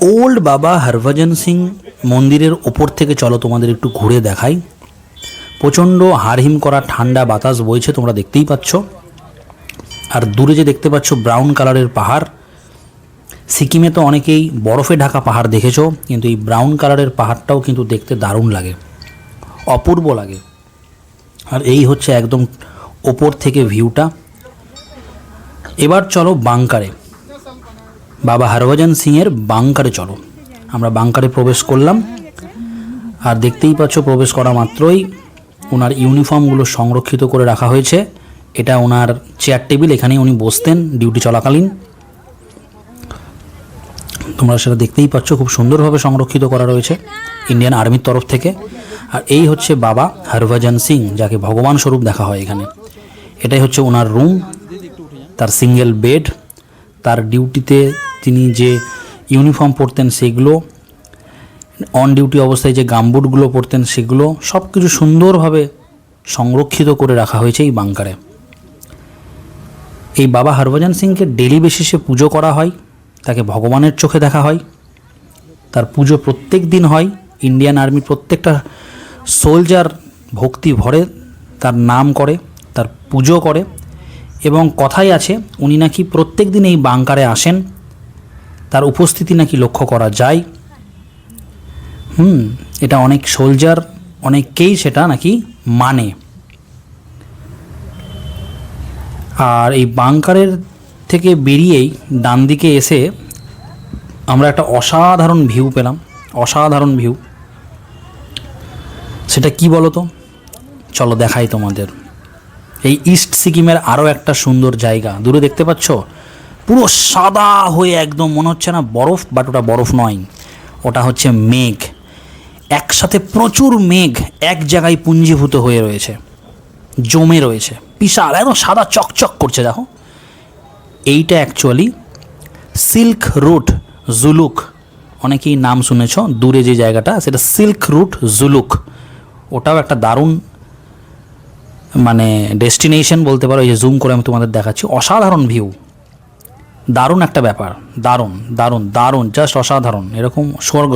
Old বাবা হরভজন সিং মন্দিরের ওপর থেকে চলো তোমাদের একটু ঘুরে দেখাই। প্রচণ্ড হাড়হিম করা ঠান্ডা বাতাস বইছে, তোমরা দেখতেই পাচ্ছ। আর দূরে যে দেখতে পাচ্ছ ব্রাউন কালারের পাহাড়, সিকিমে তো অনেকেই বরফে ঢাকা পাহাড় দেখেছো, কিন্তু এই ব্রাউন কালারের পাহাড়টাও কিন্তু দেখতে দারুণ লাগে, অপূর্ব লাগে। আর এই হচ্ছে একদম ওপর থেকে ভিউটা। এবার চলো বাংকারে, বাবা হরভজন সিংয়ের বাংকারে চলো। আমরা বাংকারে প্রবেশ করলাম, আর দেখতেই পাচ্ছ প্রবেশ করা মাত্রই ওনার ইউনিফর্মগুলো সংরক্ষিত করে রাখা হয়েছে। এটা ওনার চেয়ার টেবিল, এখানেই উনি বসতেন ডিউটি চলাকালীন। তোমরা সেটা দেখতেই পাচ্ছ, খুব সুন্দরভাবে সংরক্ষিত করা রয়েছে ইন্ডিয়ান আর্মির তরফ থেকে। আর এই হচ্ছে বাবা হরভজন সিং, যাকে ভগবান স্বরূপ দেখা হয় এখানে। এটাই হচ্ছে ওনার রুম, তার সিঙ্গেল বেড, তার ডিউটিতে তিনি যে ইউনিফর্ম পরতেন সেগুলো, অন ডিউটি অবস্থায় যে গামবুটগুলো পরতেন সেগুলো সব কিছু সুন্দরভাবে সংরক্ষিত করে রাখা হয়েছে এই বাংকারে। এই বাবা হরভজন সিংকে ডেলি বেসিসে পুজো করা হয়, তাকে ভগবানের চোখে দেখা হয়, তার পুজো প্রত্যেক দিন হয়। ইন্ডিয়ান আর্মির প্রত্যেকটা সোলজার ভক্তি ভরে তার নাম করে, তার পুজো করে। এবং কথাই আছে উনি নাকি প্রত্যেক দিন এই বাংকারে আসেন, তার উপস্থিতি নাকি লক্ষ্য করা যায়। এটা অনেক সোলজার, অনেককেই সেটা নাকি মানে। আর এই বাংকারের থেকে বেরিয়েই ডান দিকে এসে আমরা একটা অসাধারণ ভিউ পেলাম, অসাধারণ ভিউ। সেটা কি বলো তো, চলো দেখাই তোমাদের। এই ইস্ট সিকিমের আরও একটা সুন্দর জায়গা দূরে দেখতে পাচ্ছ, পুরো সাদা হয়ে একদম মনে হচ্ছে না বরফ, বাট ওটা বরফ নয়, ওটা হচ্ছে মেঘ। একসাথে প্রচুর মেঘ এক জায়গায় পুঞ্জীভূত হয়ে রয়েছে, জমে রয়েছে, বিশাল একদম সাদা চকচক করছে। দেখো, এইটা অ্যাকচুয়ালি সিল্ক রুট জুলুক, অনেকেই নাম শুনেছ। দূরে যে জায়গাটা সেটা সিল্ক রুট জুলুক, ওটাও একটা দারুণ মানে ডেস্টিনেশন বলতে পারো। এই যে জুম করে আমি তোমাদের দেখাচ্ছি, অসাধারণ ভিউ, দারুণ একটা ব্যাপার, দারুণ দারুণ দারুণ, জাস্ট অসাধারণ। এরকম স্বর্গ